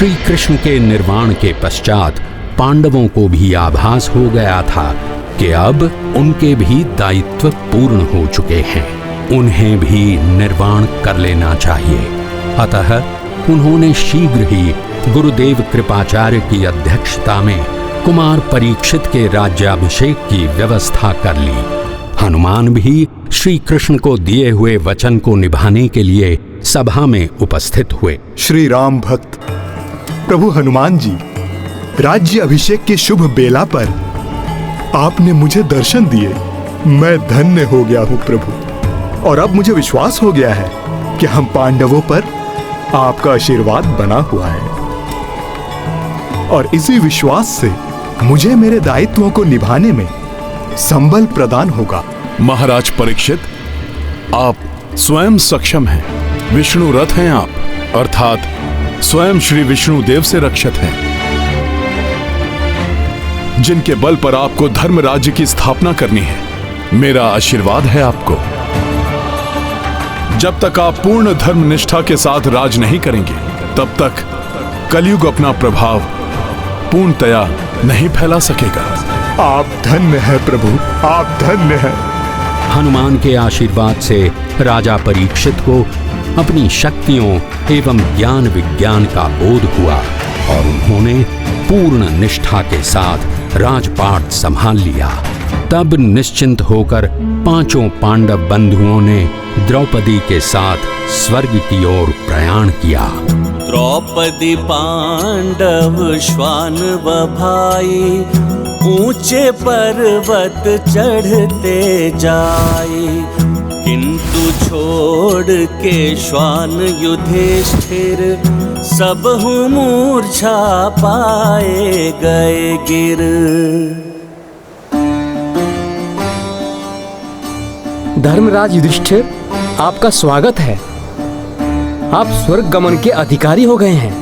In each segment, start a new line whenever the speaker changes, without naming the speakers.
श्री कृष्ण के निर्वाण के पश्चात पांडवों को भी आभास हो गया था कि अब उनके भी दायित्व पूर्ण हो चुके हैं, उन्हें भी निर्वाण कर लेना चाहिए। अतः उन्होंने शीघ्र ही गुरुदेव कृपाचार्य की अध्यक्षता में कुमार परीक्षित के राज्याभिषेक की व्यवस्था कर ली। हनुमान भी श्री कृष्ण को दिए हुए वचन को निभाने के लिए सभा में उपस्थित हुए।
श्री राम भक्त प्रभु हनुमान जी, राज्य अभिषेक की शुभ बेला पर आपने मुझे दर्शन दिए। मैं धन्य हो गया हूँ प्रभु, और अब मुझे विश्वास हो गया है कि हम पांडवों पर आपका आशीर्वाद बना हुआ है, और इसी विश्वास से मुझे मेरे दायित्वों को निभाने में संबल प्रदान होगा।
महाराज परीक्षित, आप स्वयं सक्षम हैं, विष्णु रथ हैं आप, अर्थात स्वयं श्री विष्णु देव से रक्षित हैं, जिनके बल पर आपको धर्म राज्य की स्थापना करनी है। मेरा आशीर्वाद है आपको। जब तक आप पूर्ण धर्म निष्ठा के साथ राज नहीं करेंगे, तब तक कलयुग अपना प्रभाव पूर्णतया नहीं फैला सकेगा।
आप धन्य हैं प्रभु, आप धन्य हैं।
हनुमान के आशीर्वाद से राजा परीक्षित को अपनी शक्तियों एवं ज्ञान विज्ञान का बोध हुआ और उन्होंने पूर्ण निष्ठा के साथ राजपाट संभाल लिया। तब निश्चिंत होकर पांचों पांडव बंधुओं ने द्रौपदी के साथ स्वर्ग की ओर प्रयाण किया।
द्रौपदी पांडव श्वान व भाई, ऊंचे पर्वत चढ़ते जाए, किंतु छोड़ के श्वान युधिष्ठिर, सब मूर्छा पाए गए गिर।
धर्मराज युधिष्ठिर, आपका स्वागत है। आप स्वर्ग गमन के अधिकारी हो गए हैं,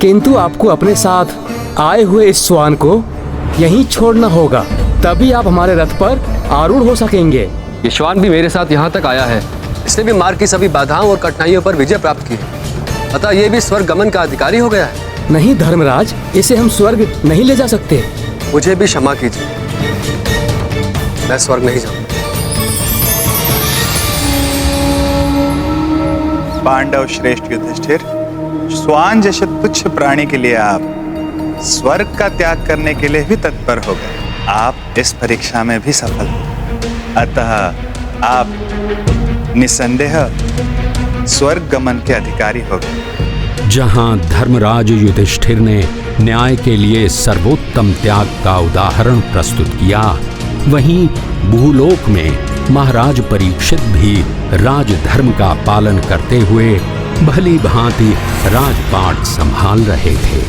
किंतु आपको अपने साथ आए हुए इस श्वान को यहीं छोड़ना होगा, तभी आप हमारे रथ पर आरूढ़ हो सकेंगे।
ये श्वान भी मेरे साथ यहाँ तक आया है, इसने भी मार्ग की सभी बाधाओं और कठिनाइयों पर विजय प्राप्त की है, अतः ये भी स्वर्ग गमन का अधिकारी हो गया है।
नहीं धर्मराज, इसे हम स्वर्ग नहीं ले जा सकते।
मुझे भी क्षमा कीजिए, मैं स्वर्ग नहीं जाऊँ।
पांडव श्रेष्ठ युधिष्ठिर, श्वान जैसे तुच्छ प्राणी के लिए आप स्वर्ग का त्याग करने के लिए भी तत्पर हो गए। आप इस परीक्षा में भी सफल हो, अतः आप निसंदेह स्वर्ग गमन के अधिकारी हो गए।
जहां धर्मराज युधिष्ठिर ने न्याय के लिए सर्वोत्तम त्याग का उदाहरण प्रस्तुत किया, वहीं भूलोक में महाराज परीक्षित भी राजधर्म का पालन करते हुए भली भांति राजपाट संभाल रहे थे।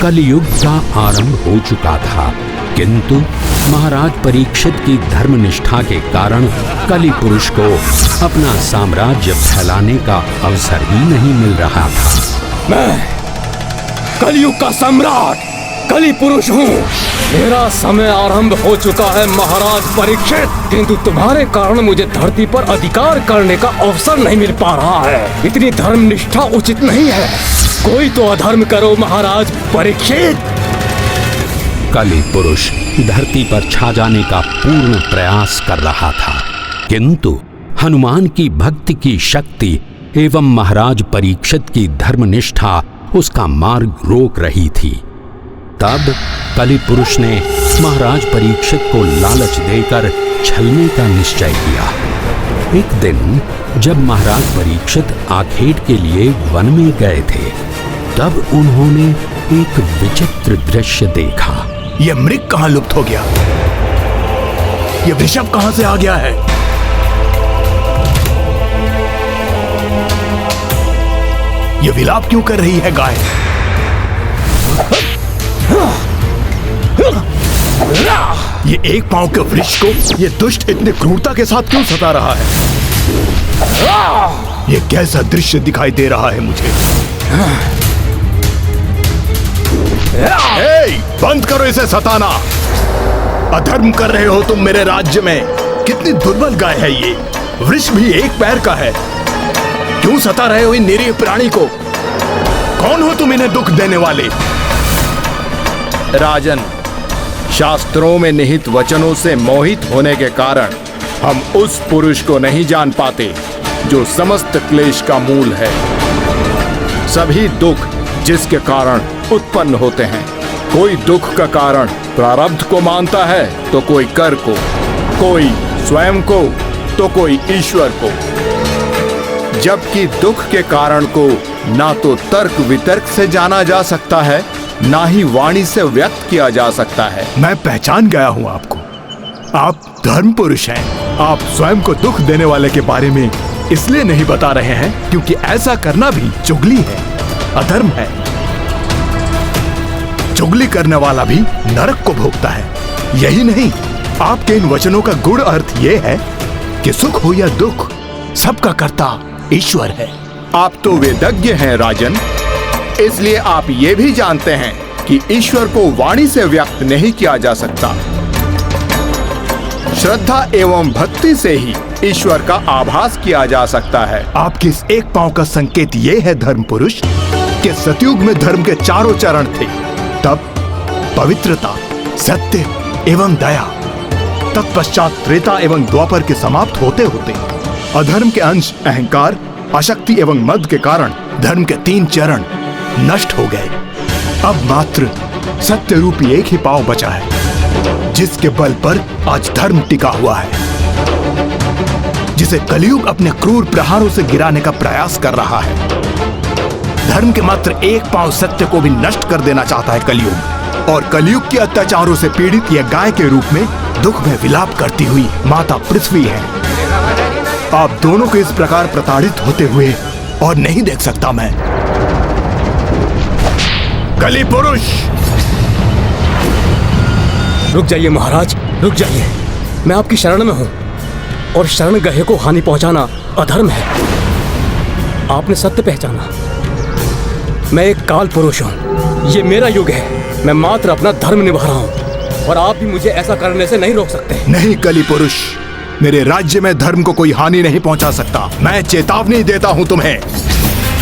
कलयुग का आरंभ हो चुका था, किंतु महाराज परीक्षित की धर्मनिष्ठा के कारण कलि पुरुष को अपना साम्राज्य फैलाने का अवसर ही नहीं मिल रहा था।
मैं कलयुग का सम्राट कलि पुरुष हूँ। मेरा समय आरंभ हो चुका है महाराज परीक्षित, किंतु तुम्हारे कारण मुझे धरती पर अधिकार करने का अवसर नहीं मिल पा रहा है। इतनी धर्मनिष्ठा उचित नहीं है, कोई तो अधर्म करो महाराज परीक्षित।
कलि पुरुष धरती पर छा जाने का पूर्ण प्रयास कर रहा था, किंतु हनुमान की भक्ति की शक्ति एवं महाराज परीक्षित की धर्मनिष्ठा उसका मार्ग रोक रही थी। तब कलि पुरुष ने महाराज परीक्षित को लालच देकर छलने का निश्चय किया। एक दिन जब महाराज परीक्षित आखेट के लिए वन में गए थे, तब उन्होंने एक विचित्र दृश्य देखा।
यह मृग कहाँ लुप्त हो गया? यह वृषभ कहाँ से आ गया है? यह विलाप क्यों कर रही है गाय? ये एक पांव के वृक्ष को ये दुष्ट इतने क्रूरता के साथ क्यों सता रहा है? ये कैसा दृश्य दिखाई दे रहा है मुझे? बंद करो इसे सताना। अधर्म कर रहे हो तुम मेरे राज्य में। कितनी दुर्बल गाय है ये। वृक्ष भी एक पैर का है। क्यों सता रहे हो इन निरीह प्राणी को? कौन हो तुम इन्हें दुख देने वाले?
राजन, शास्त्रों में निहित वचनों से मोहित होने के कारण हम उस पुरुष को नहीं जान पाते जो समस्त क्लेश का मूल है। सभी दुख जिसके कारण उत्पन्न होते हैं, कोई दुख का कारण प्रारब्ध को मानता है तो कोई कर को, कोई स्वयं को तो कोई ईश्वर को। जबकि दुख के कारण को ना तो तर्क वितर्क से जाना जा सकता है, ना ही वाणी से व्यक्त किया जा सकता है।
मैं पहचान गया हूं आपको। आप धर्म पुरुष हैं। आप स्वयं को दुख देने वाले के बारे में इसलिए नहीं बता रहे हैं क्योंकि ऐसा करना भी चुगली है, अधर्म है। चुगली करने वाला भी नरक को भोगता है। यही नहीं, आपके इन वचनों का गूढ़ अर्थ यह है कि सुख हो या दुख, सबका कर्ता ईश्वर है।
आप तो वेदज्ञ हैं राजन, इसलिए आप ये भी जानते हैं कि ईश्वर को वाणी से व्यक्त नहीं किया जा सकता। श्रद्धा एवं भक्ति से ही ईश्वर का आभास किया जा सकता है।
आपके इस एक पांव का संकेत ये है धर्म पुरुष कि सतयुग में धर्म के चारों चरण थे। तब पवित्रता, सत्य एवं दया, तत्पश्चात त्रेता एवं द्वापर के समाप्त होते होते अधर्म के अंश अहंकार, अशक्ति एवं मद के कारण धर्म के 3 चरण नष्ट हो गए। अब मात्र सत्य रूपी एक ही पांव बचा है जिसके बल पर आज धर्म टिका हुआ है, जिसे कलयुग अपने क्रूर प्रहारों से गिराने का प्रयास कर रहा है। धर्म के मात्र एक पांव सत्य को भी नष्ट कर देना चाहता है कलयुग, और कलयुग के अत्याचारों से पीड़ित यह गाय के रूप में दुख में विलाप करती हुई माता पृथ्वी है। आप दोनों को इस प्रकार प्रताड़ित होते हुए और नहीं देख सकता मैं। कली पुरुष!
रुक जाइए महाराज, रुक जाइए। मैं आपकी शरण में हूं और शरण गहे को हानि पहुंचाना अधर्म है। आपने सत्य पहचाना। मैं एक काल पुरुष हूं, ये मेरा युग है। मैं मात्र अपना धर्म निभा रहा हूं और आप भी मुझे ऐसा करने से नहीं रोक सकते।
नहीं कली पुरुष, मेरे राज्य में धर्म को कोई हानि नहीं पहुंचा सकता। मैं चेतावनी देता हूं तुम्हें।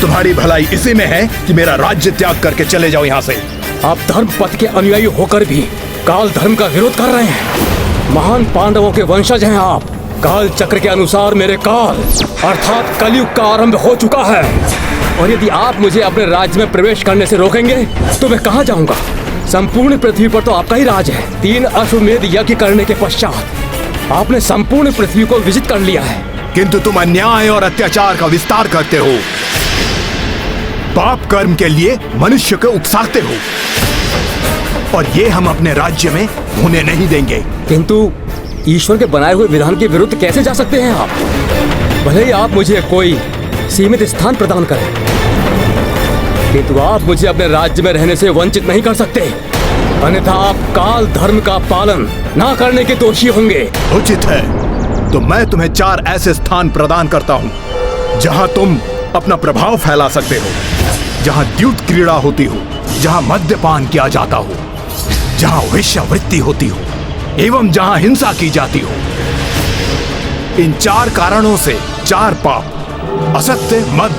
तुम्हारी भलाई इसी में है कि मेरा राज्य त्याग करके चले जाओ यहाँ से।
आप धर्म पथ के अनुयायी होकर भी काल धर्म का विरोध कर रहे हैं। महान पांडवों के वंशज हैं आप। काल चक्र के अनुसार मेरे काल अर्थात कलयुग का आरंभ हो चुका है, और यदि आप मुझे अपने राज्य में प्रवेश करने से रोकेंगे तो मैं कहाँ जाऊंगा? संपूर्ण पृथ्वी पर तो आपका ही राज है। 3 अश्वमेध यज्ञ करने के पश्चात आपने संपूर्ण पृथ्वी को विजित कर लिया है।
किंतु तुम अन्याय और अत्याचार का विस्तार करते हो, पाप कर्म के लिए मनुष्य को उकसाते हो, और ये हम अपने राज्य में होने नहीं देंगे।
किंतु ईश्वर के बनाए हुए विधान के विरुद्ध कैसे जा सकते हैं आप? भले ही आप मुझे कोई सीमित स्थान प्रदान करें, किंतु आप मुझे अपने राज्य में रहने से वंचित नहीं कर सकते, अन्यथा आप काल धर्म का पालन ना करने के दोषी होंगे।
उचित है, तो मैं तुम्हें 4 ऐसे स्थान प्रदान करता हूँ जहाँ तुम अपना प्रभाव फैला सकते हो, जहाँ द्यूत क्रीड़ा होती हो, जहाँ मद्यपान किया जाता हो, जहाँ वेश्यावृत्ति होती हो एवं जहाँ हिंसा की जाती हो। इन 4 कारणों से 4 पाप असत्य, मद,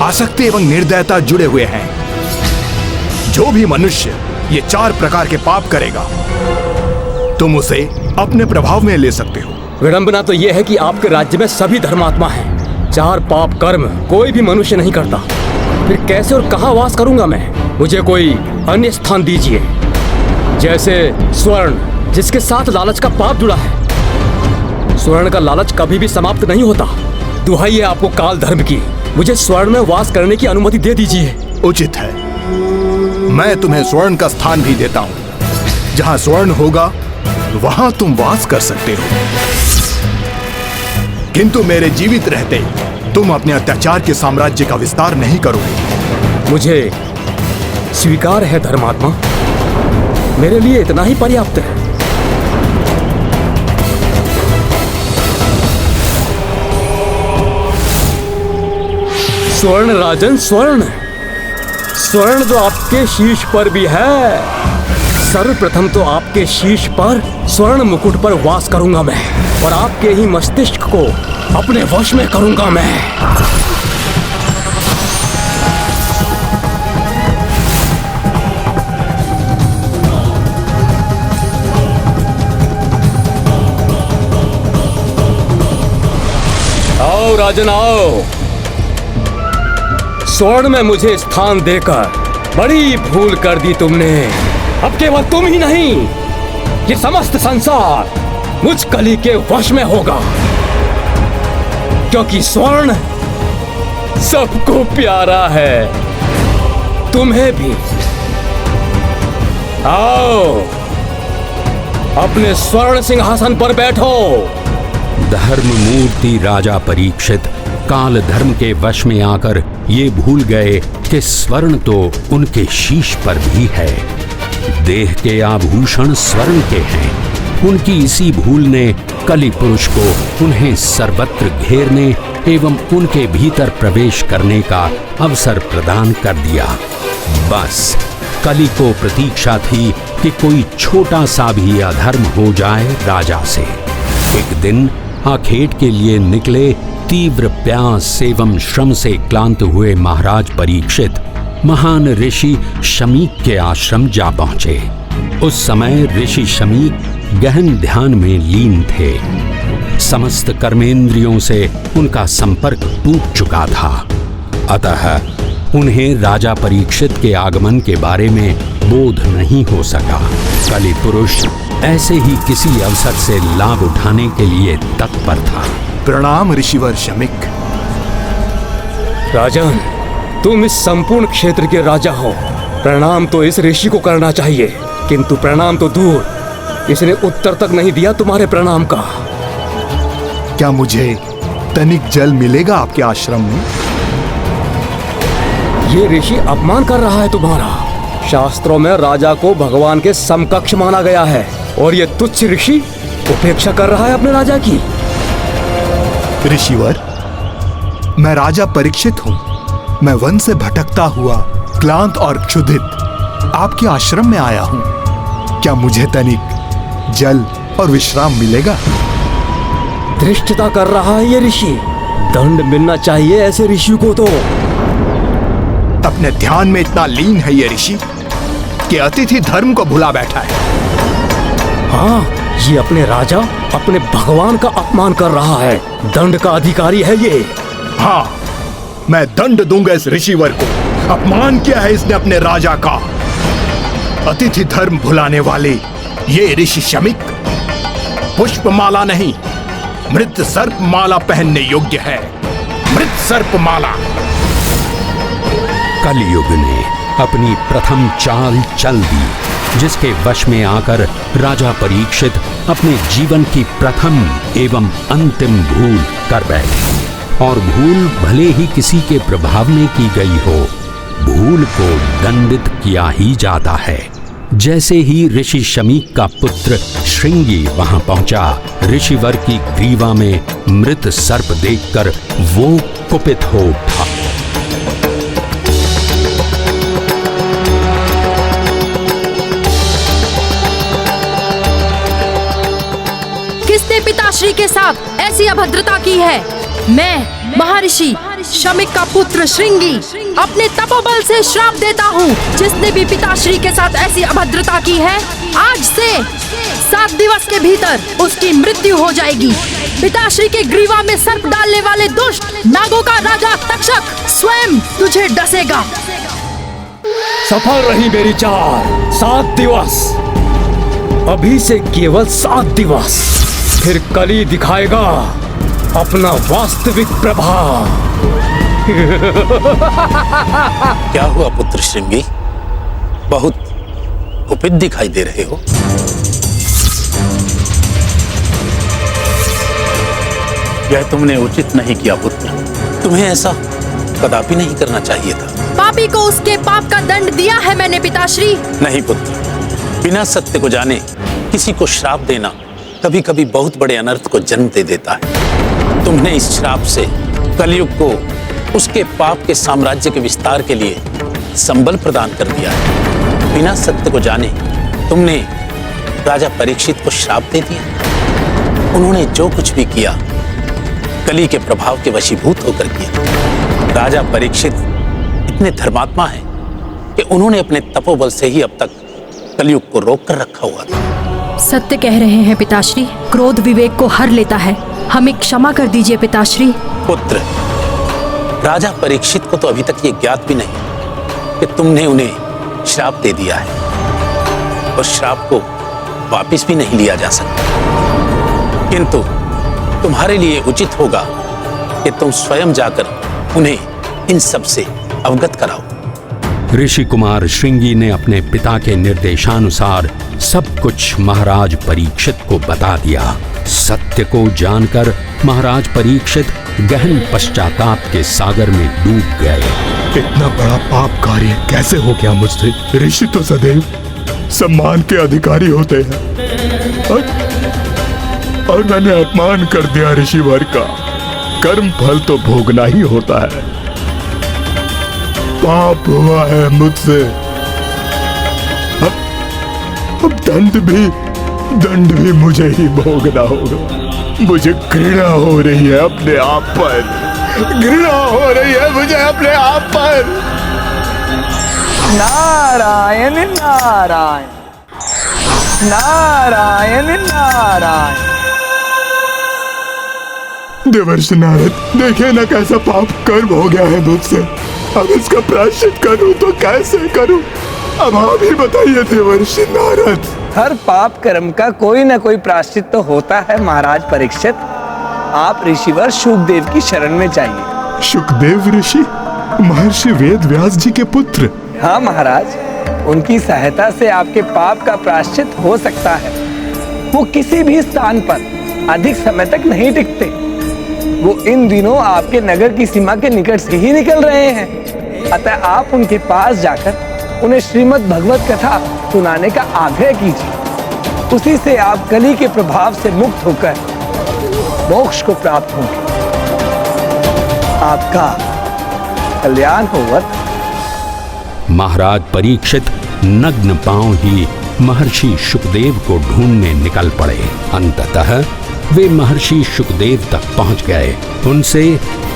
आसक्ति एवं निर्दयता जुड़े हुए हैं। जो भी मनुष्य ये 4 प्रकार के पाप करेगा, तुम उसे अपने प्रभाव में ले सकते हो।
विडंबना तो यह है कि आपके राज्य में सभी धर्मात्मा हैं। 4 पाप कर्म कोई भी मनुष्य नहीं करता। फिर कैसे और कहाँ वास करूंगा मैं? मुझे कोई अन्य स्थान दीजिए, जैसे स्वर्ण जिसके साथ लालच का पाप जुड़ा है। स्वर्ण का लालच कभी भी समाप्त नहीं होता। दुहाई है आपको काल धर्म की, मुझे स्वर्ण में वास करने की अनुमति दे दीजिए।
उचित है, मैं तुम्हें स्वर्ण का स्थान भी देता हूं। जहां स्वर्ण होगा वहां तुम वास कर सकते हो, किंतु मेरे जीवित रहते तुम अपने अत्याचार के साम्राज्य का विस्तार नहीं करोगे।
मुझे स्वीकार है धर्मात्मा, मेरे लिए इतना ही पर्याप्त है। स्वर्ण राजन, स्वर्ण स्वर्ण तो आपके शीश पर भी है। सर्वप्रथम तो आपके शीश पर स्वर्ण मुकुट पर वास करूंगा मैं, और आपके ही मस्तिष्क को अपने वश में करूंगा मैं। राजन आओ। स्वर्ण में मुझे स्थान देकर बड़ी भूल कर दी तुमने। अब केवल तुम ही नहीं, ये समस्त संसार मुझ कली के वश में होगा, क्योंकि स्वर्ण सबको प्यारा है, तुम्हें भी। आओ, अपने स्वर्ण सिंहासन पर बैठो।
धर्म मूर्ति राजा परीक्षित काल धर्म के वश में आकर ये भूल गए कि स्वर्ण तो उनके शीश पर भी है। देह के आभूषण स्वर्ण के हैं। उनकी इसी भूल ने कलि पुरुष को उन्हें सर्वत्र घेरने एवं उनके भीतर प्रवेश करने का अवसर प्रदान कर दिया। बस कलि को प्रतीक्षा थी कि कोई छोटा सा भी अधर्म हो जाए राजा से। एक दिन आखेट के लिए निकले तीव्र प्यास एवं श्रम से क्लांत हुए महाराज परीक्षित महान ऋषि शमीक के आश्रम जा पहुंचे। उस समय ऋषि शमीक गहन ध्यान में लीन थे। समस्त कर्मेंद्रियों से उनका संपर्क टूट चुका था, अतः उन्हें राजा परीक्षित के आगमन के बारे में बोध नहीं हो सका। कलि पुरुष ऐसे ही किसी अवसर से लाभ उठाने के लिए तत्पर था।
प्रणाम ऋषिवर शमीक।
राजन, तुम इस संपूर्ण क्षेत्र के राजा हो। प्रणाम तो इस ऋषि को करना चाहिए, किंतु प्रणाम तो दूर, इसने उत्तर तक नहीं दिया तुम्हारे प्रणाम का।
क्या मुझे तनिक जल मिलेगा आपके आश्रम में?
ये ऋषि अपमान कर रहा है तुम्हारा। शास्त्रों में राजा को भगवान के समकक्ष माना गया है, और ये तुच्छ ऋषि उपेक्षा कर रहा है अपने राजा की।
ऋषिवर, मैं राजा परीक्षित हूँ। मैं वन से भटकता हुआ क्लांत और क्षुधित आपके आश्रम में आया हूँ। क्या मुझे तनिक जल और विश्राम मिलेगा?
धृष्टता कर रहा है ये ऋषि। दंड मिलना चाहिए ऐसे ऋषि को तो।
अपने ध्यान में इतना लीन है ये ऋषि कि अतिथि धर्म को भुला बैठा है।
हाँ, ये अपने राजा, अपने भगवान का अपमान कर रहा है। दंड का अधिकारी है ये।
हाँ, मैं दंड दूंगा इस ऋषिवर को। अपमान किया है इसने अपने राजा का। अतिथि धर्म भुलाने वाले ये ऋषि शमीक पुष्पमाला नहीं, मृत सर्प माला पहनने योग्य है। मृत सर्प माला।
कलयुग ने अपनी प्रथम चाल चल दी, जिसके वश में आकर राजा परीक्षित अपने जीवन की प्रथम एवं अंतिम भूल कर बैठे। और भूल भले ही किसी के प्रभाव में की गई हो, भूल को दंडित किया ही जाता है। जैसे ही ऋषि शमीक का पुत्र श्रृंगी वहां पहुंचा, ऋषिवर की ग्रीवा में मृत सर्प देखकर वो कुपित हो उठा।
किसने पिताश्री के साथ ऐसी अभद्रता की है? मैं महर्षि शमीक का पुत्र श्रृंगी अपने तपोबल से श्राप देता हूँ। जिसने भी पिताश्री के साथ ऐसी अभद्रता की है, आज से 7 दिवस के भीतर उसकी मृत्यु हो जाएगी। पिताश्री के ग्रीवा में सर्प डालने वाले दुष्ट नागों का राजा तक्षक स्वयं तुझे डसेगा।
सफल रही मेरी चाल। 7 दिवस, अभी से केवल 7 दिवस, फिर कली दिखाएगा अपना वास्तविक प्रभाव।
क्या हुआ पुत्र श्रृंगी? बहुत कुपित दिखाई दे रहे हो। यह तुमने उचित नहीं किया पुत्र। तुम्हें ऐसा कदापि नहीं करना चाहिए था।
पापी को उसके पाप का दंड दिया है मैंने पिताश्री।
नहीं पुत्र, बिना सत्य को जाने किसी को श्राप देना कभी कभी बहुत बड़े अनर्थ को जन्म दे देता है। तुमने इस श्राप से कलयुग को उसके पाप के साम्राज्य के विस्तार के लिए संबल प्रदान कर दिया है। बिना सत्य को जाने तुमने राजा परीक्षित को श्राप दे दिया। उन्होंने जो कुछ भी किया कली के प्रभाव के वशीभूत होकर किया। राजा परीक्षित इतने धर्मात्मा हैं कि उन्होंने अपने तपोबल से ही अब तक कलयुग को रोक कर रखा हुआ था।
सत्य कह रहे हैं पिताश्री, क्रोध विवेक को हर लेता है। हमें क्षमा कर दीजिए पिताश्री।
पुत्र, राजा परीक्षित को तो अभी तक ये ज्ञात भी नहीं कि तुमने उन्हें श्राप दे दिया है, और श्राप को वापस भी नहीं लिया जा सकता। किंतु तुम्हारे लिए उचित होगा कि तुम स्वयं जाकर उन्हें इन सब से अवगत कराओ।
ऋषि कुमार श्रृंगी ने अपने पिता के निर्देशानुसार सब कुछ महाराज परीक्षित को बता दिया। सत्य को जानकर महाराज परीक्षित गहन पश्चाताप के सागर में डूब गए।
इतना बड़ा पाप कार्य कैसे हो गया मुझसे? ऋषि तो सदैव सम्मान के अधिकारी होते हैं और मैंने अपमान कर दिया ऋषिवर का। कर्म फल तो भोगना ही होता है। पाप हुआ है मुझसे। अब दंड भी मुझे ही भोगना होगा। मुझे घृणा हो रही है अपने आप पर। घृणा हो रही है मुझे अपने आप पर।
नारायण नारायण नारायण नारायण।
देवर्षि नारद, देखिए ना कैसा पाप कर्म हो गया है मुझसे। अब इसका प्रायश्चित करूं तो कैसे करूं? अब आप ही बताइए देवर्षि नारद।
हर पाप कर्म का कोई ना कोई प्रायश्चित तो होता है महाराज परीक्षित। आप ऋषिवर शुकदेव की शरण में जाइए।
शुकदेव ऋषि, महर्षि वेद व्यास जी के पुत्र?
हाँ महाराज, उनकी सहायता से आपके पाप का प्रायश्चित हो सकता है। वो किसी भी स्थान पर अधिक समय तक नहीं टिकते। वो इन दिनों आपके नगर की सीमा के निकट से ही निकल रहे हैं। अतः आप उनके पास जाकर उन्हें श्रीमद् भगवत कथा सुनाने का आग्रह कीजिए। उसी से आप कली के प्रभाव से मुक्त होकर मोक्ष को प्राप्त होंगे। आपका कल्याण होवत।
महाराज परीक्षित नग्न पांव ही महर्षि शुकदेव को ढूंढने निकल पड़े। अंततः वे महर्षि शुकदेव तक पहुंच गए। उनसे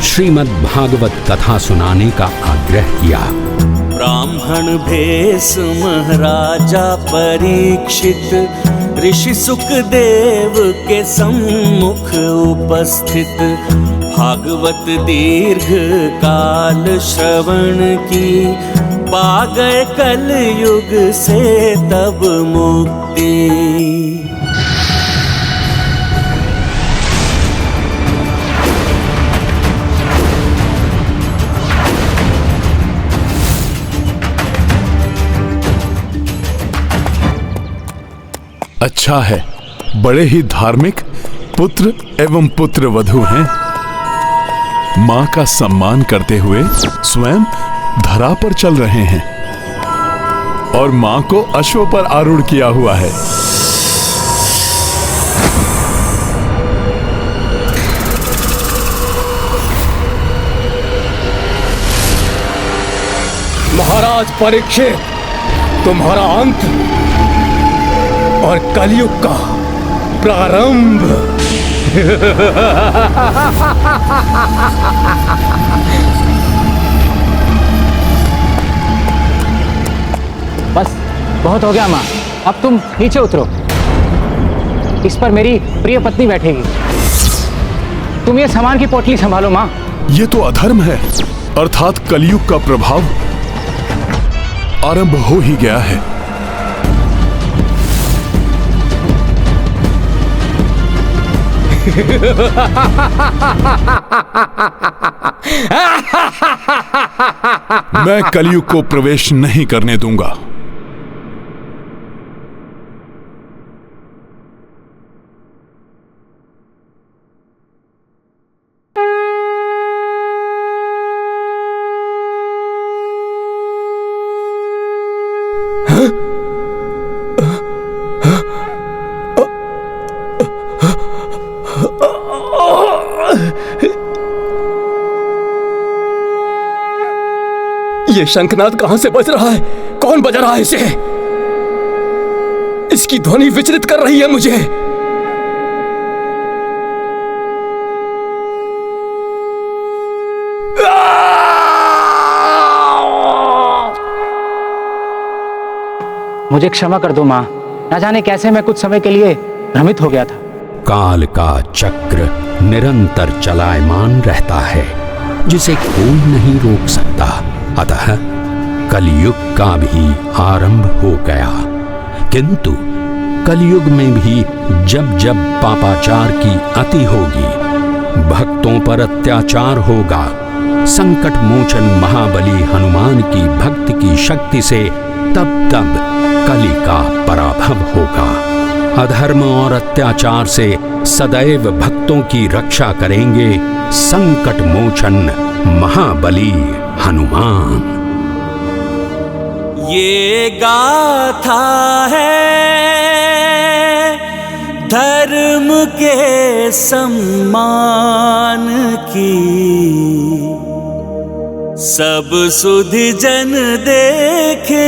श्रीमद् भागवत कथा सुनाने का आग्रह किया।
ब्राह्मण भेष महाराजा परीक्षित ऋषि सुखदेव के सम्मुख उपस्थित, भागवत दीर्घ काल श्रवण की, पा गए कलयुग से तब मुक्ति।
अच्छा है, बड़े ही धार्मिक पुत्र एवं पुत्र वधू हैं। मां का सम्मान करते हुए स्वयं धरा पर चल रहे हैं और मां को अश्व पर आरूढ़ किया हुआ है।
महाराज परीक्षित, तुम्हारा अंत और कलयुग का प्रारंभ।
बस बहुत हो गया माँ, अब तुम नीचे उतरो। इस पर मेरी प्रिय पत्नी बैठेगी। तुम ये सामान की पोटली संभालो माँ।
ये तो अधर्म है, अर्थात कलयुग का प्रभाव आरंभ हो ही गया है। मैं कलयुग को प्रवेश नहीं करने दूंगा।
ये शंखनाद कहां से बज रहा है? कौन बजा रहा है इसे? इसकी ध्वनि विचलित कर रही है मुझे।
मुझे क्षमा कर दो माँ, ना जाने कैसे मैं कुछ समय के लिए भ्रमित हो गया था।
काल का चक्र निरंतर चलायमान रहता है, जिसे कोई नहीं रोक सकता। अतः कलयुग का भी आरंभ हो गया। किंतु कलयुग में भी जब जब पापाचार की अति होगी, भक्तों पर अत्याचार होगा, संकट मोचन महाबली हनुमान की भक्ति की शक्ति से तब तब कली का पराभव होगा। अधर्म और अत्याचार से सदैव भक्तों की रक्षा करेंगे संकट मोचन महाबली हनुमान।
ये गाथा है धर्म के सम्मान की, सब सुधि जन देखे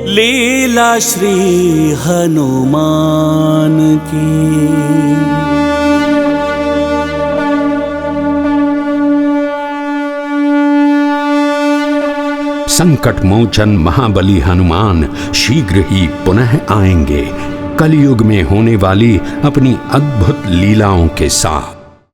लीला श्री हनुमान की।
संकट मोचन महाबली हनुमान शीघ्र ही पुनः आएंगे कलयुग में होने वाली अपनी अद्भुत लीलाओं के साथ।